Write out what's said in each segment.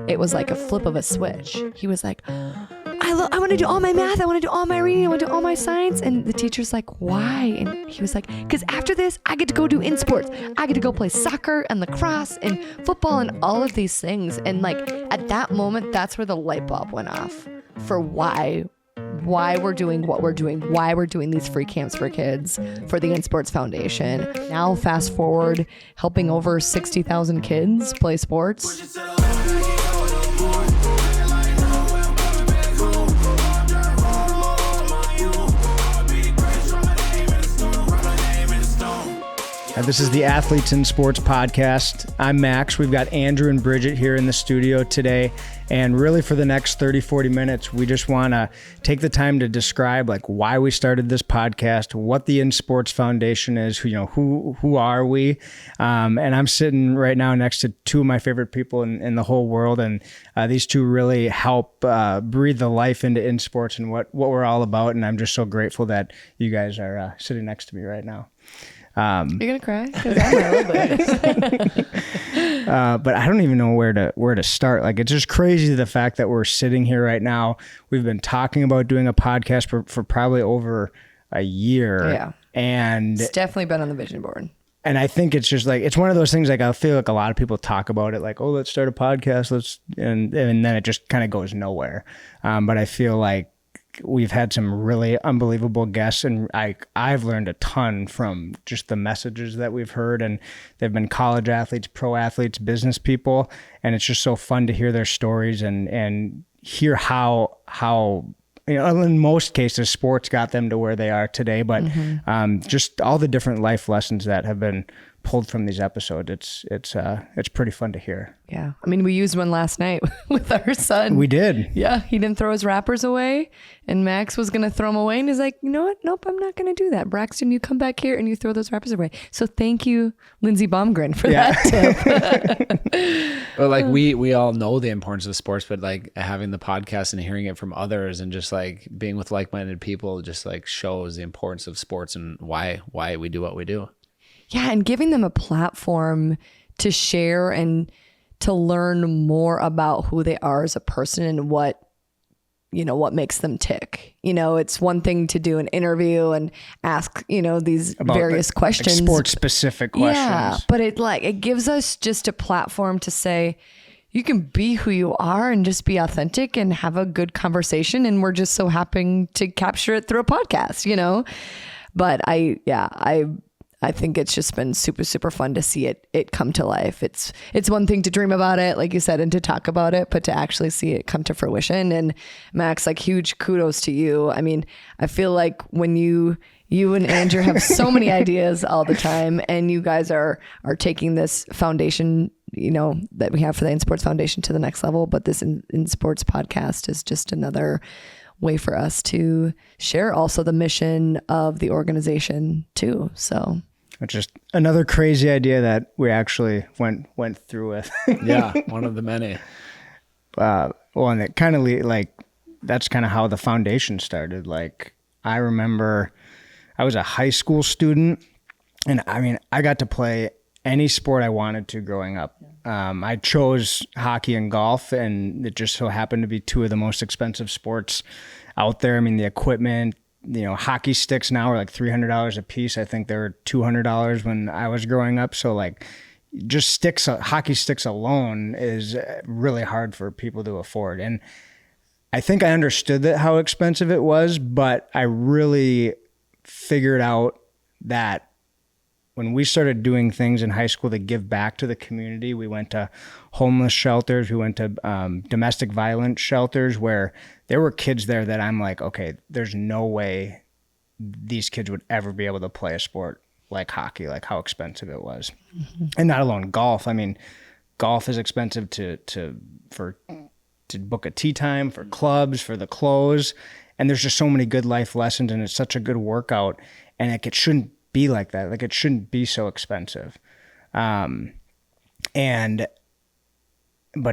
it was like a flip of a switch. He was like, I want to do all my math. I want to do all my reading. I want to do all my science. And the teacher's like, why? And he was like, because after this, I get to go do InSports. I get to go play soccer and lacrosse and football and all of these things. And like at that moment, that's where the light bulb went off for why we're doing what we're doing, why we're doing these free camps for kids for the InSports Foundation. Now fast forward, helping over 60,000 kids play sports. This is the Athletes in Sports podcast. I'm Max. We've got Andrew and Bridget here in the studio today. And really for the next 30, 40 minutes, we just want to take the time to describe like why we started this podcast, what the InSports Foundation is, who are we? And I'm sitting right now next to two of my favorite people in the whole world. And these two really help breathe the life into InSports and what we're all about. And I'm just so grateful that you guys are sitting next to me right now. You're gonna cry? Because I'm a little bit. But I don't even know where to start. Like, it's just crazy the fact that we're sitting here right now. We've been talking about doing a podcast for probably over a year. Yeah, and it's definitely been on the vision board. And I think it's just like, it's one of those things, like I feel like a lot of people talk about it like, oh, let's start a podcast, and then it just kind of goes nowhere. But I feel like we've had some really unbelievable guests, and I've learned a ton from just the messages that we've heard, and they've been college athletes, pro athletes, business people, and it's just so fun to hear their stories and hear how in most cases sports got them to where they are today, but just all the different life lessons that have been pulled from these episodes. It's pretty fun to hear. Yeah. I mean, we used one last night with our son. We did. Yeah. He didn't throw his wrappers away, and Max was going to throw them away. And he's like, you know what? Nope, I'm not going to do that. Braxton, you come back here and you throw those wrappers away. So thank you, Lindsey Baumgren, for that tip. Well, like we all know the importance of sports, but like having the podcast and hearing it from others and just like being with like-minded people just like shows the importance of sports and why we do what we do. Yeah, and giving them a platform to share and to learn more about who they are as a person and what makes them tick. It's one thing to do an interview and ask, these about various questions. Like sports specific questions. Yeah, but it gives us just a platform to say, you can be who you are and just be authentic and have a good conversation. And we're just so happy to capture it through a podcast, But I think it's just been super, super fun to see it come to life. It's one thing to dream about it, like you said, and to talk about it, but to actually see it come to fruition. And Max, like, huge kudos to you. I mean, I feel like when you and Andrew have so many ideas all the time, and you guys are taking this foundation, that we have for the InSports Foundation to the next level. But this InSports podcast is just another way for us to share also the mission of the organization too. So it's just another crazy idea that we actually went through with. Yeah, one of the many. And it kind of that's kind of how the foundation started. Like, I remember I was a high school student, and I mean, I got to play any sport I wanted to growing up. I chose hockey and golf, and it just so happened to be two of the most expensive sports out there. I mean, the equipment, hockey sticks now are like $300 a piece. I think they were $200 when I was growing up. So like, just hockey sticks alone is really hard for people to afford. And I think I understood how expensive it was, but I really figured out that when we started doing things in high school to give back to the community, we went to homeless shelters, we went to domestic violence shelters, where there were kids there that I'm like, okay, there's no way these kids would ever be able to play a sport like hockey, like how expensive it was. Mm-hmm. And not alone golf. I mean, golf is expensive to book a tee time, for clubs, for the clothes. And there's just so many good life lessons, and it's such a good workout, and it shouldn't be like that. Like, it shouldn't be so expensive. But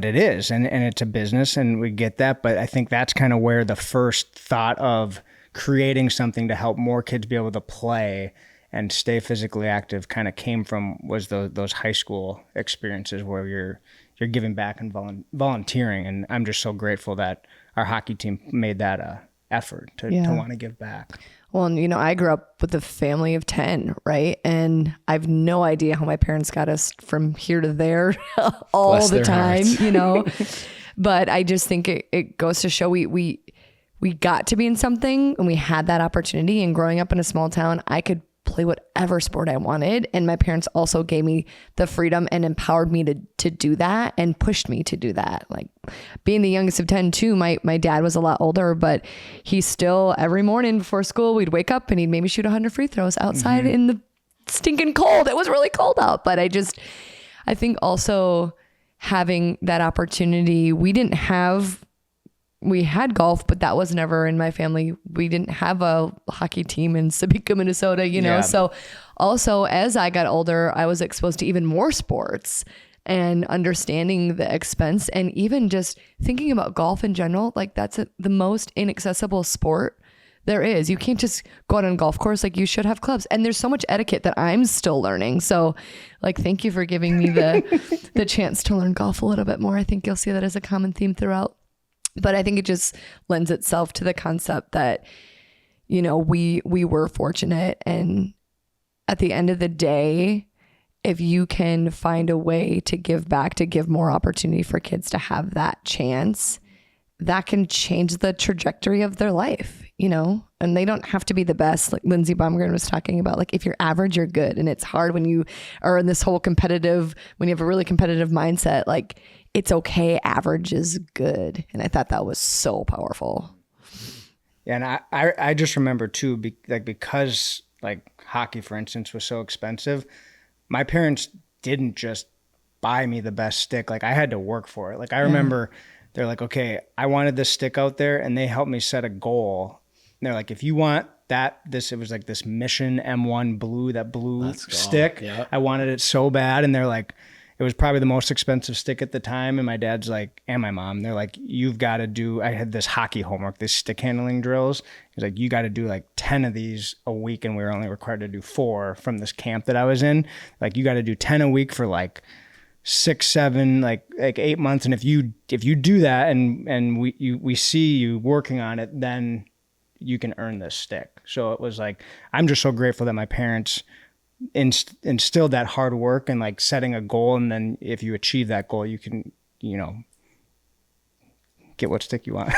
it is, and it's a business, and we get that. But I think that's kind of where the first thought of creating something to help more kids be able to play and stay physically active kind of came from, was those high school experiences where you're giving back and volunteering. And I'm just so grateful that our hockey team made that effort to want to give back. Well, and, you know, I grew up with a family of 10, right? And I have no idea how my parents got us from here to there all Bless the their time, hearts. you know? But I just think it goes to show we got to be in something and we had that opportunity. And growing up in a small town, I could play whatever sport I wanted. And my parents also gave me the freedom and empowered me to do that and pushed me to do that. Like being the youngest of 10 too, my dad was a lot older, but he still, every morning before school, we'd wake up and he'd maybe shoot 100 free throws outside in the stinking cold. It was really cold out, but I think also having that opportunity, we had golf, but that was never in my family. We didn't have a hockey team in Sabika, Minnesota, you know? So also as I got older, I was exposed to even more sports and understanding the expense and even just thinking about golf in general. Like that's the most inaccessible sport there is. You can't just go out on a golf course. Like you should have clubs. And there's so much etiquette that I'm still learning. So like, thank you for giving me the chance to learn golf a little bit more. I think you'll see that as a common theme throughout. But I think it just lends itself to the concept that, you know, we were fortunate. And at the end of the day, if you can find a way to give back, to give more opportunity for kids to have that chance, that can change the trajectory of their life, you know, and they don't have to be the best. Like Lindsey Baumgren was talking about, like if you're average, you're good. And it's hard when you are in this whole competitive, when you have a really competitive mindset, like it's okay. Average is good. And I thought that was so powerful. Yeah. And I just remember too, because like hockey, for instance, was so expensive. My parents didn't just buy me the best stick. Like I had to work for it. Like I remember they're like, okay, I wanted this stick out there, and they helped me set a goal. And they're like, if you want it was like this Mission M1 blue, that blue stick. Yeah. I wanted it so bad. And they're like, it was probably the most expensive stick at the time. And my dad's like, and my mom, they're like, you've got to do, I had this hockey homework, this stick handling drills. He's like, you got to do like 10 of these a week. And we were only required to do 4 from this camp that I was in. Like, you got to do 10 a week for like 6, 7, like 8 months. And if you do that and we see you working on it, then you can earn this stick. So it was like, I'm just so grateful that my parents instilled that hard work and like setting a goal. And then if you achieve that goal, you can, you know, get what stick you want.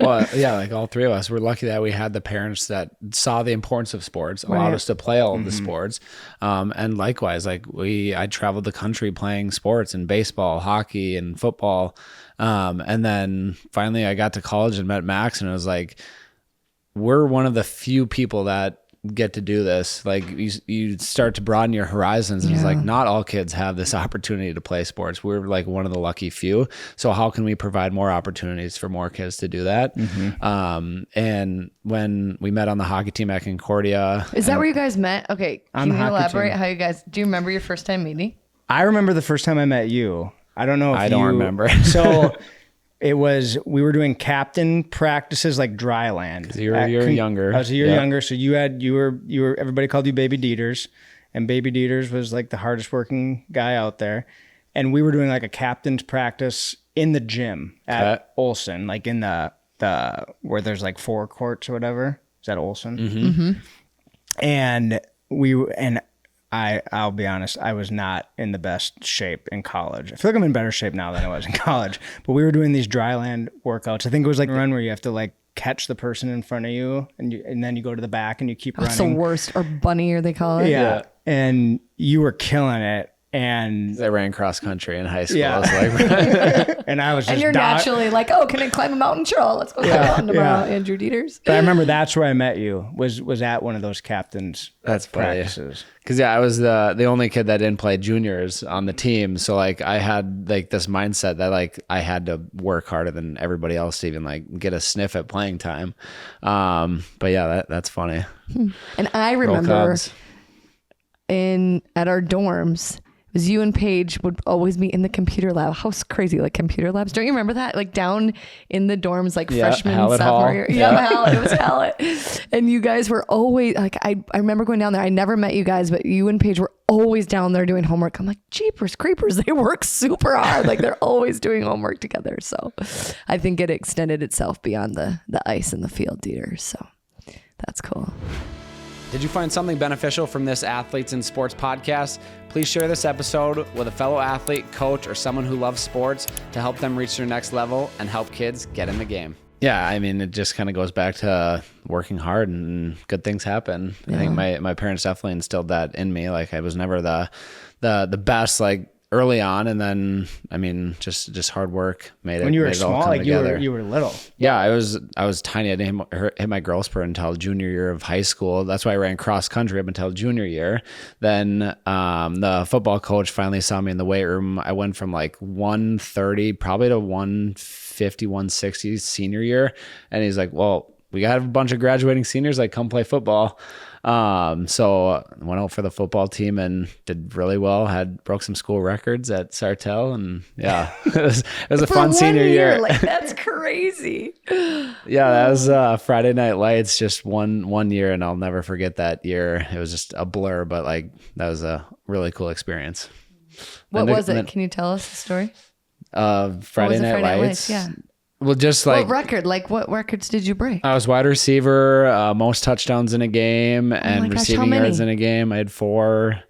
Well, yeah, like all three of us, we're lucky that we had the parents that saw the importance of sports, allowed us to play all of the sports. And likewise, like I traveled the country playing sports and baseball, hockey and football. And then finally I got to college and met Max, and it was like, we're one of the few people that get to do this. Like you start to broaden your horizons, and it's like not all kids have this opportunity to play sports. We're like one of the lucky few. So how can we provide more opportunities for more kids to do that? And when we met on the hockey team at Concordia, is that where you guys met? Okay, can you elaborate how you guys? Do you remember your first time meeting? I remember the first time I met you. I don't know if I don't remember. So we were doing captain practices, like dry land. You're younger. I was a year younger. So you were, everybody called you Baby Deters, and Baby Deters was like the hardest working guy out there. And we were doing like a captain's practice in the gym at Olson, like in the where there's like 4 courts or whatever. Is that Olson? And I'll be honest, I was not in the best shape in college. I feel like I'm in better shape now than I was in college. But we were doing these dry land workouts. I think it was like a run where you have to like catch the person in front of you, and then you go to the back and you keep running. That's the worst, or bunny, or they call it. Yeah. And you were killing it. And I ran cross country in high school. Yeah. I was like, and I was just, and you're naturally like, oh, can I climb a mountain? Sure, let's go climb a mountain tomorrow, Andrew Deters. But I remember that's where I met you, was at one of those captains' practices. Because I was the only kid that didn't play juniors on the team. So like I had like this mindset that like I had to work harder than everybody else to even like get a sniff at playing time. But yeah, that's funny. And I remember at our dorms, it was you and Paige would always meet in the computer lab. How crazy, like computer labs. Don't you remember that? Like down in the dorms, like freshman, Hallett sophomore Hall. year. Yeah, Hallett. It was Hallett. And you guys were always like, I remember going down there. I never met you guys, but you and Paige were always down there doing homework. I'm like, jeepers creepers. They work super hard. Like they're always doing homework together. So I think it extended itself beyond the ice and the field, Deters. So that's cool. Did you find something beneficial from this Athletes in Sports podcast? Please share this episode with a fellow athlete, coach, or someone who loves sports to help them reach their next level and help kids get in the game. Yeah, I mean, it just kind of goes back to working hard and good things happen. Yeah. I think my parents definitely instilled that in me. Like I was never the best, like early on, and then I mean, just hard work made it. When you were made small, like you were little. Yeah, I was tiny. I didn't hit my growth spurt until junior year of high school. That's why I ran cross country up until junior year. Then the football coach finally saw me in the weight room. I went from like 130 probably to 150, 160 senior year, and he's like, "Well, we got a bunch of graduating seniors. Like, come play football." So I went out for the football team and did really well. Broke some school records at Sartell, and yeah, it was a fun senior year. Like that's crazy. Yeah, that was Friday Night Lights, just one year, and I'll never forget that year. It was just a blur, but like that was a really cool experience. What was it? Can you tell us the story? Friday Night Lights. Yeah. Well, just like what record? Like what records did you break? I was wide receiver, most touchdowns in a game, and receiving yards in a game. I had 4.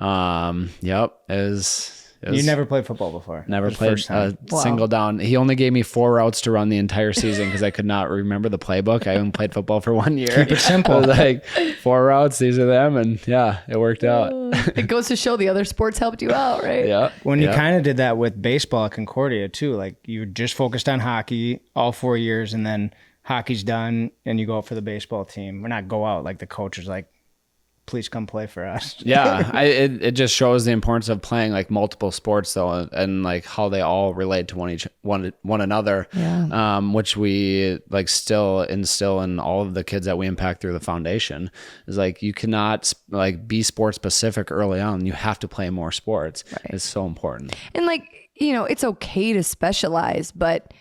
Yep, it was. You never played football before? Never played a single down. He only gave me 4 routes to run the entire season because I could not remember the playbook. I only played football for 1 year. Keep it simple. I was like 4 routes, these are them, and yeah, it worked out. It goes to show the other sports helped you out, right? Yeah. When you kind of did that with baseball at Concordia too, like you just focused on hockey all 4 years, and then hockey's done, and you go out for the baseball team. Or not go out, like the coach is like, please come play for us. Yeah, it just shows the importance of playing like multiple sports though, and like how they all relate to one another. Yeah. Which we like still instill in all of the kids that we impact through the foundation. Is like you cannot like be sport specific early on. You have to play more sports. Right. It's so important. And like it's okay to specialize, but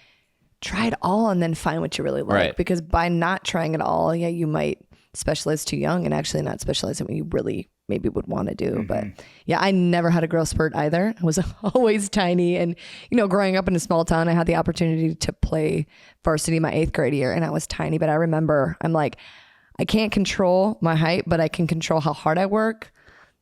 try it all and then find what you really like. Right. Because by not trying it all, you might specialize too young and actually not specialize in what you really maybe would want to do. Mm-hmm. But yeah, I never had a growth spurt either. I was always tiny. And, growing up in a small town, I had the opportunity to play varsity my 8th grade year, and I was tiny. But I remember I'm like, I can't control my height, but I can control how hard I work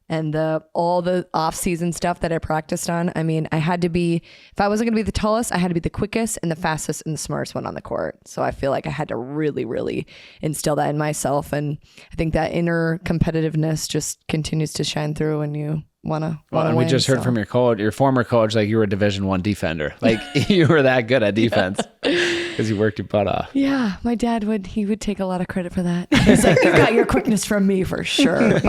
and all the off-season stuff that I practiced on. I mean, I had to be, if I wasn't going to be the tallest, I had to be the quickest and the fastest and the smartest one on the court. So I feel like I had to really, really instill that in myself. And I think that inner competitiveness just continues to shine through when you want to win. We just heard from your coach, your former coach, like you were a Division I defender. Like you were that good at defense because you worked your butt off. Yeah, my dad would take a lot of credit for that. He's like, you got your quickness from me for sure.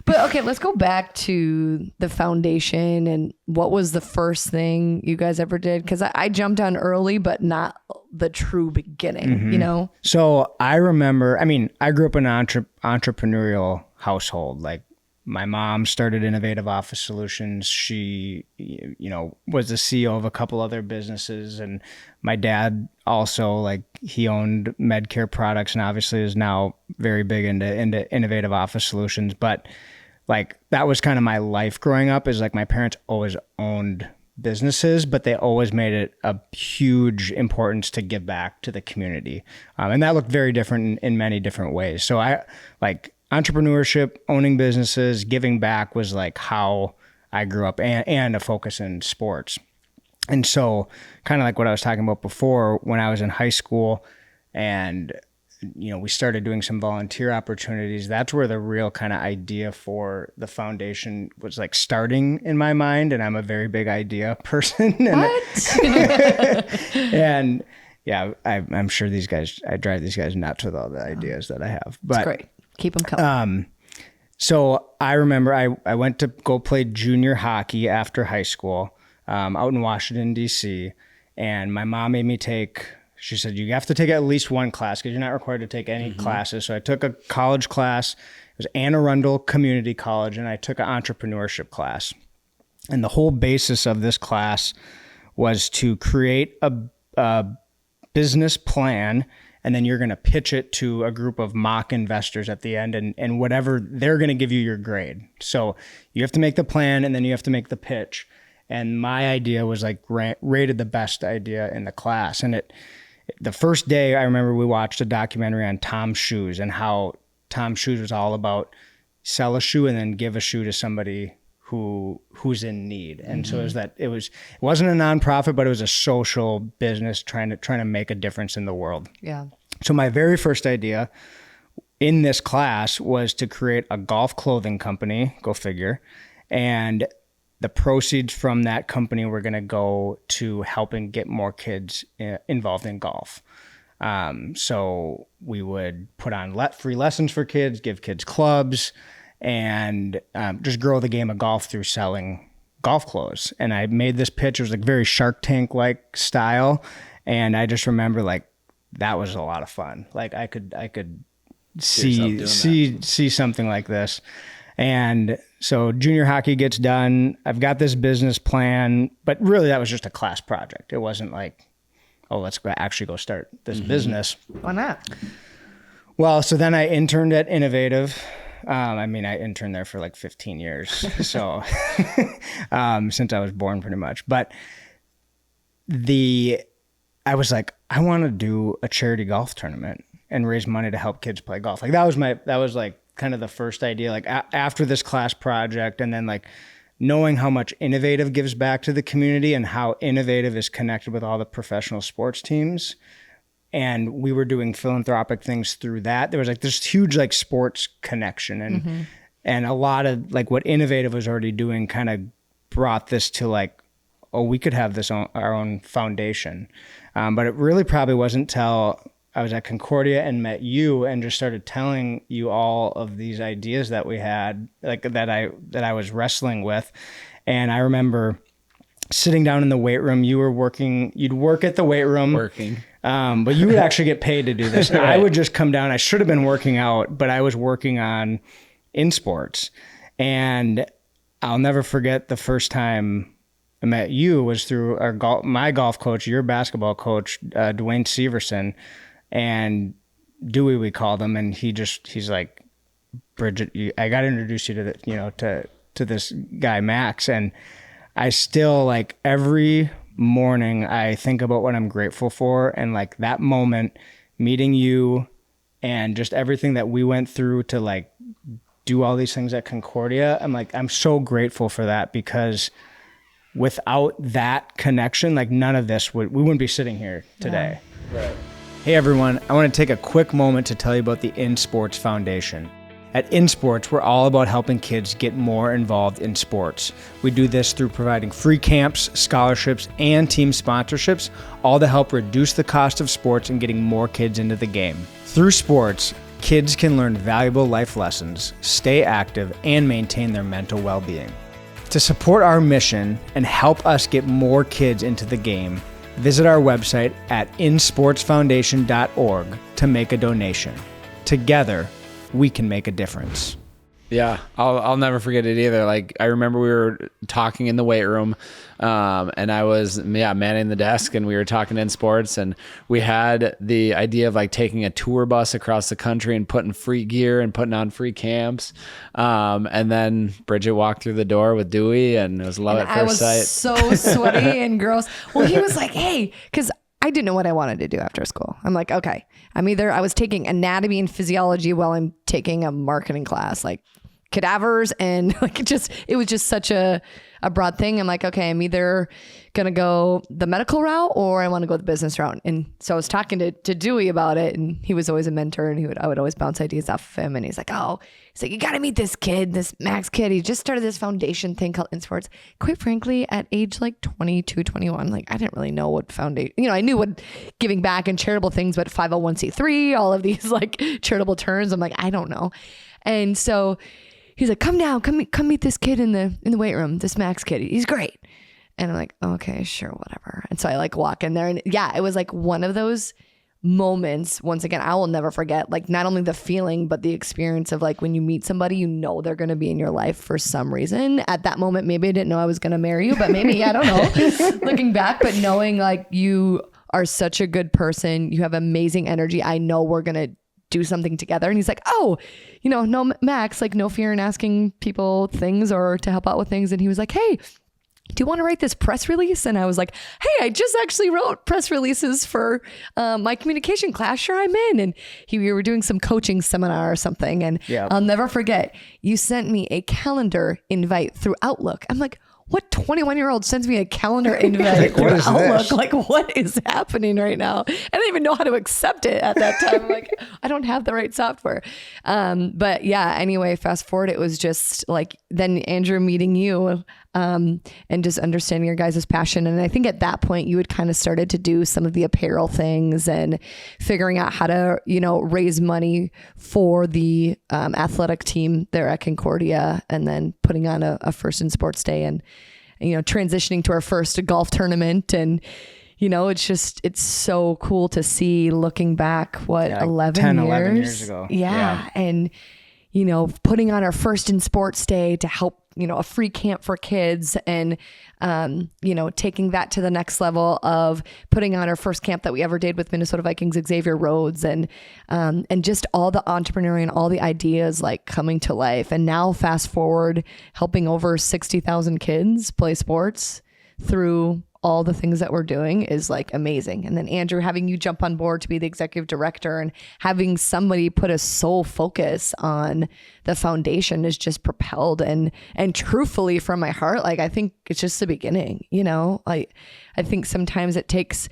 But okay, let's go back to the foundation and what was the first thing you guys ever did? Because I jumped on early, but not the true beginning, So I remember, I grew up in an entrepreneurial household. Like my mom started Innovative Office Solutions. She, was the CEO of a couple other businesses. And my dad also, like, he owned Medcare products and obviously is now very big into Innovative Office Solutions. But like, that was kind of my life growing up, is like my parents always owned businesses, but they always made it a huge importance to give back to the community. And that looked very different in many different ways. So I like entrepreneurship, owning businesses, giving back was like how I grew up, and a focus in sports. And so kind of like what I was talking about before, when I was in high school and, we started doing some volunteer opportunities, that's where the real kind of idea for the foundation was like starting in my mind. And I'm a very big idea person. What? And yeah, I'm sure I drive these guys nuts with all the ideas that I have. But that's great. Keep them coming. So I remember I went to go play junior hockey after high school out in Washington, D.C. And my mom made me she said, you have to take at least one class because you're not required to take any classes. So I took a college class. It was Anne Arundel Community College, and I took an entrepreneurship class. And the whole basis of this class was to create a business plan, and then you're going to pitch it to a group of mock investors at the end, and whatever, they're going to give you your grade. So you have to make the plan, and then you have to make the pitch. And my idea was like rated the best idea in the class. And the first day, I remember we watched a documentary on Tom's Shoes and how Tom's Shoes was all about sell a shoe and then give a shoe to somebody who's in need. And so it wasn't a nonprofit, but it was a social business trying to make a difference in the world. Yeah. So my very first idea in this class was to create a golf clothing company, go figure. And the proceeds from that company were going to go to helping get more kids involved in golf. So we would put on free lessons for kids, give kids clubs, and just grow the game of golf through selling golf clothes. And I made this pitch. It was like very Shark Tank-like style. And I just remember like that was a lot of fun. Like I could see something like this. And so junior hockey gets done. I've got this business plan, but really that was just a class project. It wasn't like, oh, let's actually go start this business. Why not? Well, so then I interned at Innovative. I interned there for like 15 years. So since I was born pretty much. But I was like, I want to do a charity golf tournament and raise money to help kids play golf. Like that was like kind of the first idea, like after this class project, and then like knowing how much Innovative gives back to the community and how Innovative is connected with all the professional sports teams. And we were doing philanthropic things through that. There was like this huge like sports connection, and a lot of like what Innovative was already doing kind of brought this to like, oh, we could have our own foundation. But it really probably wasn't till I was at Concordia and met you and just started telling you all of these ideas that we had, like that I was wrestling with. And I remember sitting down in the weight room. You'd work at the weight room. But you would actually get paid to do this. Right. I would just come down. I should have been working out, but I was working on InSports. And I'll never forget the first time I met you was through my golf coach, your basketball coach, Dwayne Severson, and Dewey, we called him. And he's like, Bridget, I got to introduce you to this guy, Max. And I still like every morning I think about what I'm grateful for, and like that moment meeting you and just everything that we went through to like do all these things at Concordia. I'm so grateful for that, because without that connection, like none of this we wouldn't be sitting here today. Yeah. Right. Hey everyone, I want to take a quick moment to tell you about the InSports Foundation. At InSports, we're all about helping kids get more involved in sports. We do this through providing free camps, scholarships, and team sponsorships, all to help reduce the cost of sports and getting more kids into the game. Through sports, kids can learn valuable life lessons, stay active, and maintain their mental well-being. To support our mission and help us get more kids into the game, visit our website at insportsfoundation.org to make a donation. Together, we can make a difference. Yeah, I'll never forget it either. Like I remember we were talking in the weight room, and I was manning the desk, and we were talking in sports, and we had the idea of like taking a tour bus across the country and putting free gear and putting on free camps. And then Bridget walked through the door with Dewey, and it was love at first sight. I was so sweaty and gross. Well, he was like, "Hey," because I didn't know what I wanted to do after school. I'm like, okay, I was taking anatomy and physiology while I'm taking a marketing class, like cadavers, and like it was just such a broad thing. I'm like, okay, I'm either gonna go the medical route or I want to go the business route. And so I was talking to Dewey about it, and he was always a mentor, and I would always bounce ideas off of him. And he's like, you got to meet this kid, this Max kid. He just started this foundation thing called InSports. Quite frankly, at age like 22, 21, like I didn't really know what foundation, I knew what giving back and charitable things, but 501c3, all of these like charitable terms. I'm like, I don't know. And so he's like, come down, come meet this kid in the weight room, this Max kid. He's great. And I'm like, okay, sure, whatever. And so I like walk in there, and yeah, it was like one of those moments, once again, I will never forget, like not only the feeling, but the experience of like when you meet somebody, you know, they're going to be in your life for some reason. At that moment, maybe I didn't know I was going to marry you, but maybe, I don't know, looking back, but knowing like you are such a good person, you have amazing energy. I know we're going to do something together. And he's like, oh, you know, no, Max, like no fear in asking people things or to help out with things. And he was like, hey, do you want to write this press release? And I was like, hey, I just actually wrote press releases for my communication class. Sure, I'm in. And we were doing some coaching seminar or something. And I'll never forget, you sent me a calendar invite through Outlook. I'm like, what 21-year-old sends me a calendar invite through Outlook? This? Like, what is happening right now? I didn't even know how to accept it at that time. I'm like, I don't have the right software. But yeah, anyway, fast forward, it was just like, then Andrew meeting you and just understanding your guys' passion. And I think at that point, you had kind of started to do some of the apparel things and figuring out how to, you know, raise money for the athletic team there at Concordia, and then putting on a first in sports day and, you know, transitioning to our first golf tournament. And, you know, it's so cool to see looking back, what, 11 years ago. Yeah. And, you know, putting on our first in sports day to help, you know, a free camp for kids, and, you know, taking that to the next level of putting on our first camp that we ever did with Minnesota Vikings Xavier Rhodes, and just all the entrepreneurial and all the ideas like coming to life. And now fast forward, helping over 60,000 kids play sports through all the things that we're doing is like amazing. And then Andrew, having you jump on board to be the executive director and having somebody put a sole focus on the foundation is just propelled. And truthfully from my heart, like, I think it's just the beginning, you know, I think sometimes it takes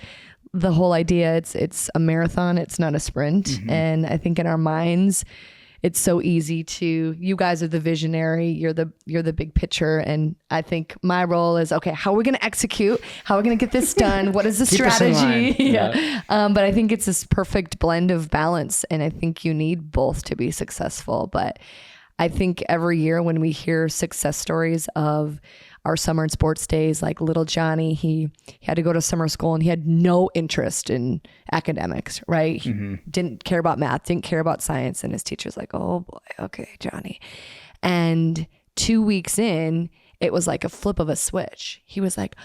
the whole idea. It's a marathon. It's not a sprint. Mm-hmm. And I think in our minds, it's so easy to, you guys are the visionary, you're the big picture. And I think my role is, okay, how are we going to execute? How are we going to get this done? What is the strategy? Yeah. But I think it's this perfect blend of balance. And I think you need both to be successful. But I think every year when we hear success stories of our summer and sports days, like little Johnny, he had to go to summer school and he had no interest in academics, right? He didn't care about math, didn't care about science. And his teacher's like, oh boy, okay, Johnny. And 2 weeks in, it was like a flip of a switch. He was like,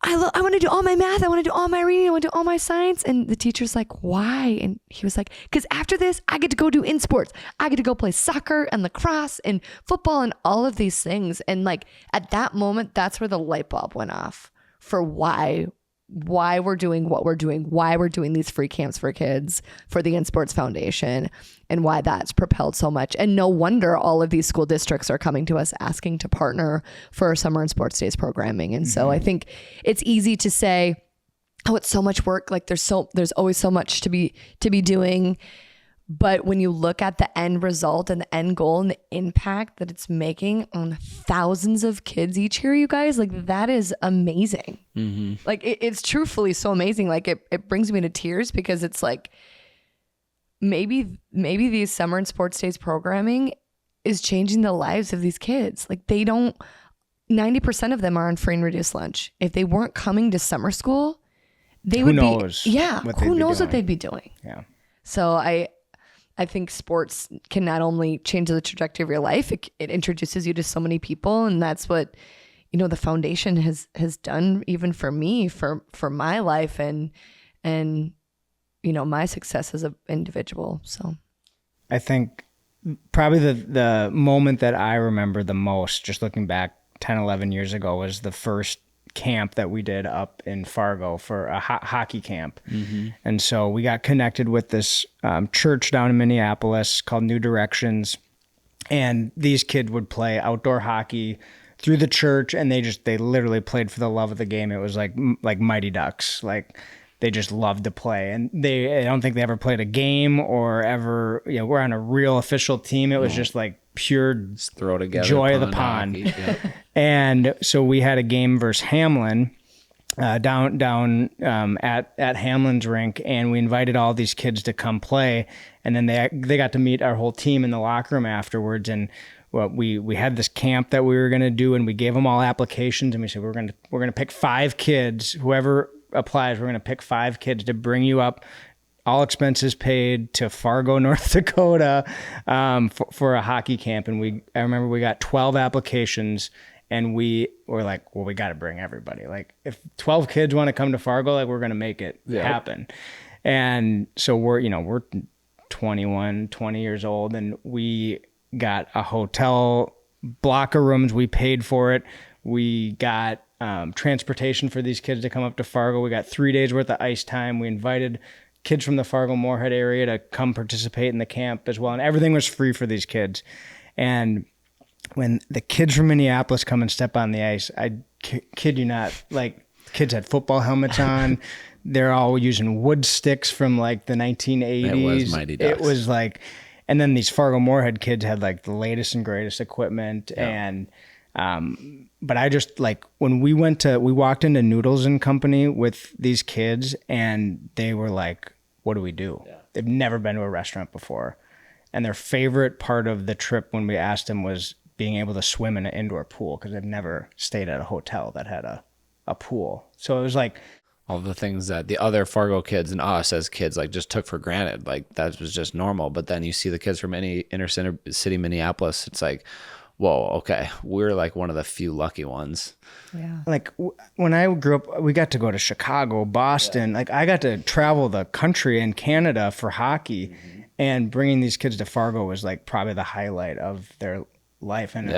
I want to do all my math. I want to do all my reading. I want to do all my science. And the teacher's like, why? And he was like, because after this, I get to go do InSports. I get to go play soccer and lacrosse and football and all of these things. And like at that moment, that's where the light bulb went off for why we're doing what we're doing, why we're doing these free camps for kids for the InSports Foundation, and why that's propelled so much. And no wonder all of these school districts are coming to us asking to partner for our summer and sports days programming. And so I think it's easy to say, oh, it's so much work. Like there's always so much to be doing. But when you look at the end result and the end goal and the impact that it's making on thousands of kids each year, you guys, like that is amazing. Mm-hmm. Like it's truthfully so amazing. Like it brings me to tears, because it's like, maybe these summer and sports days programming is changing the lives of these kids. Like 90% of them are on free and reduced lunch. If they weren't coming to summer school, who knows what they'd be doing. Yeah. So I think sports can not only change the trajectory of your life, it introduces you to so many people. And that's what, you know, the foundation has done even for me, for my life and, you know, my success as an individual. So I think probably the moment that I remember the most, just looking back 10, 11 years ago, was the first camp that we did up in Fargo for a hockey camp. Mm-hmm. And so we got connected with this church down in Minneapolis called New Directions. And these kids would play outdoor hockey through the church, and they literally played for the love of the game. It was like Mighty Ducks. Like they just loved to play. And I don't think they ever played a game or ever, you know, we're on a real official team. It was just like pure throw together joy of the pond. Yeah. And so we had a game versus Hamlin down at Hamlin's rink, and we invited all these kids to come play. And then they got to meet our whole team in the locker room afterwards. And well, we had this camp that we were going to do, and we gave them all applications, and we said we're going to pick 5 kids. Whoever applies, we're going to pick 5 kids to bring you up all expenses paid to Fargo, North Dakota, for a hockey camp. And I remember we got 12 applications, and we were like, well, we got to bring everybody. Like, if 12 kids want to come to Fargo, like, we're going to make it happen. And so we're 21, 20 years old, and we got a hotel block of rooms. We paid for it. We got transportation for these kids to come up to Fargo. We got 3 days worth of ice time. We invited kids from the Fargo-Moorhead area to come participate in the camp as well. And everything was free for these kids. And when the kids from Minneapolis come and step on the ice, I kid you not, like, kids had football helmets on. They're all using wood sticks from like the 1980s. It was Mighty Ducks. It was like, and then these Fargo-Moorhead kids had like the latest and greatest equipment. And, but I just, like, when we walked into Noodles and Company with these kids, and they were like, what do we do? Yeah. They've never been to a restaurant before. And their favorite part of the trip when we asked them was being able to swim in an indoor pool, because they've never stayed at a hotel that had a pool. So it was like, all the things that the other Fargo kids and us as kids like just took for granted, like that was just normal. But then you see the kids from any inner city Minneapolis, it's like, whoa, okay, we're like one of the few lucky ones. Yeah. Like when I grew up, we got to go to Chicago, Boston. Yeah. Like I got to travel the country and Canada for hockey, and bringing these kids to Fargo was like probably the highlight of their life. And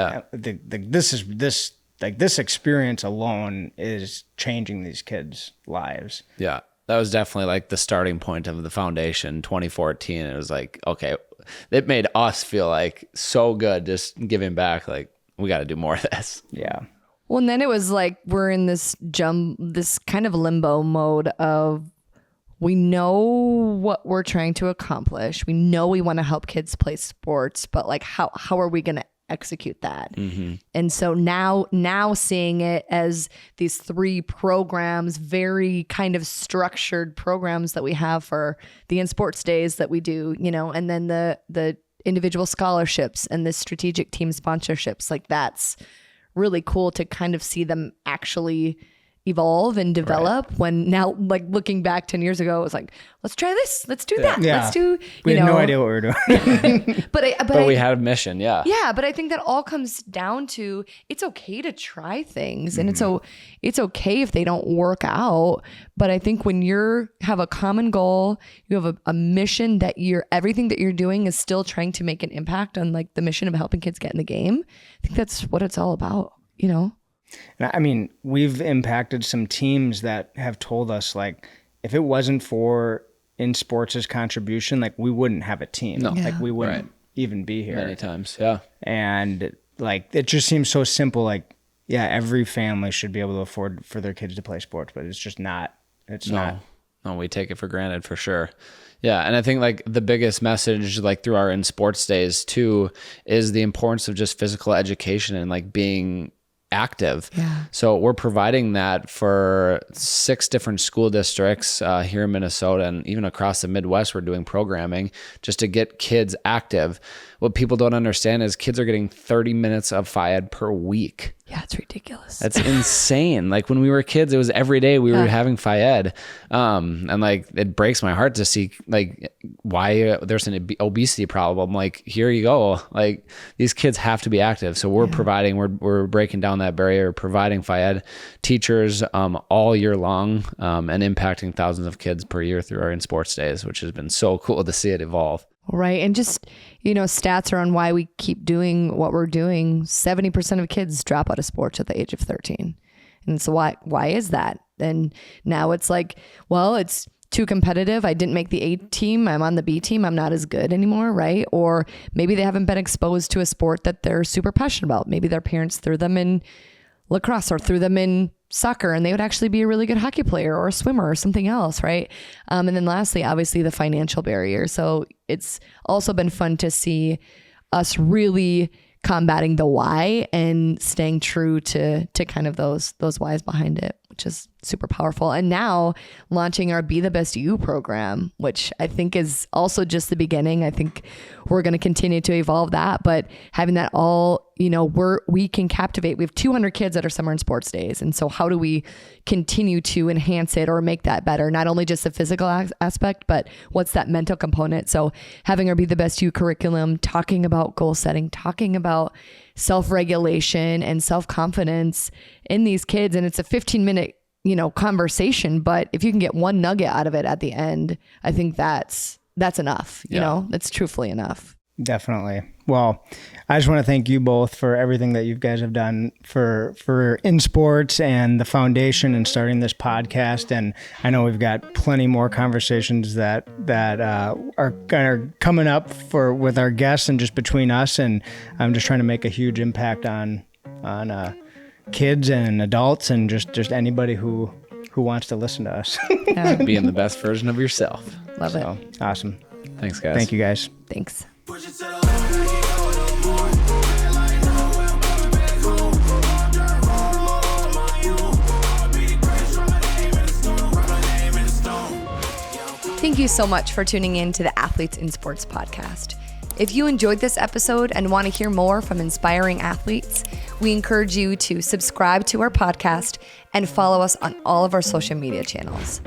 this experience alone is changing these kids' lives. Yeah. That was definitely like the starting point of the foundation, 2014. It was like, okay, it made us feel like so good just giving back. Like, we got to do more of this. Yeah. Well, and then it was like we're in this kind of limbo mode of, we know what we're trying to accomplish. We know we want to help kids play sports, but like how are we going to execute that? And so now seeing it as these 3 programs, very kind of structured programs that we have for the InSports days that we do, and then the individual scholarships and the strategic team sponsorships, like that's really cool to kind of see them actually evolve and develop. Right. When now, like looking back 10 years ago, it was like, let's try this, let's do that. Yeah. Let's do, we had no idea what we were doing. but we had a mission. Yeah. Yeah. But I think that all comes down to, it's okay to try things, and it's okay if they don't work out. But I think when have a common goal, you have a mission that everything that you're doing is still trying to make an impact on like the mission of helping kids get in the game. I think that's what it's all about, And I mean, we've impacted some teams that have told us, like, if it wasn't for InSports' contribution, like, we wouldn't have a team. No. Like, we wouldn't even be here. Many times, yeah. And, like, it just seems so simple. Like, yeah, every family should be able to afford for their kids to play sports, but it's just not. It's not. No, we take it for granted for sure. Yeah, and I think like the biggest message like through our InSports days too is the importance of just physical education and like being active. Yeah. So we're providing that for 6 different school districts here in Minnesota, and even across the Midwest, we're doing programming just to get kids active. What people don't understand is kids are getting 30 minutes of phy-ed per week. Yeah, it's ridiculous. That's insane. Like when we were kids, it was every day we were having phy-ed. And like, it breaks my heart to see like why there's an obesity problem. Like, here you go. Like, these kids have to be active. So we're providing, we're breaking down that barrier, providing phy-ed teachers all year long, and impacting thousands of kids per year through our InSports days, which has been so cool to see it evolve. Right. And just, stats are on why we keep doing what we're doing. 70% of kids drop out of sports at the age of 13. And so why is that? And now it's like, well, it's too competitive. I didn't make the A team. I'm on the B team. I'm not as good anymore. Right. Or maybe they haven't been exposed to a sport that they're super passionate about. Maybe their parents threw them in lacrosse or threw them in soccer, and they would actually be a really good hockey player or a swimmer or something else. Right. And then lastly, obviously the financial barrier. So it's also been fun to see us really combating the why and staying true to kind of those whys behind it, which is super powerful. And now launching our Be the Best You program, which I think is also just the beginning. I think we're going to continue to evolve that, but having that all, we can captivate. We have 200 kids at our summer and sports days. And so how do we continue to enhance it or make that better? Not only just the physical aspect, but what's that mental component? So having our Be the Best You curriculum, talking about goal setting, talking about self-regulation and self-confidence in these kids. And it's a 15-minute, conversation, but if you can get one nugget out of it at the end, I think that's enough, that's truthfully enough. Definitely. Well, I just want to thank you both for everything that you guys have done for InSports and the foundation and starting this podcast. And I know we've got plenty more conversations that are coming up with our guests and just between us. And I'm just trying to make a huge impact on kids and adults and just anybody who wants to listen to us. Yeah. Being the best version of yourself. Love it. Awesome. Thanks, guys. Thank you, guys. Thanks. Thank you so much for tuning in to the Athletes in Sports podcast. If you enjoyed this episode and want to hear more from inspiring athletes, we encourage you to subscribe to our podcast and follow us on all of our social media channels.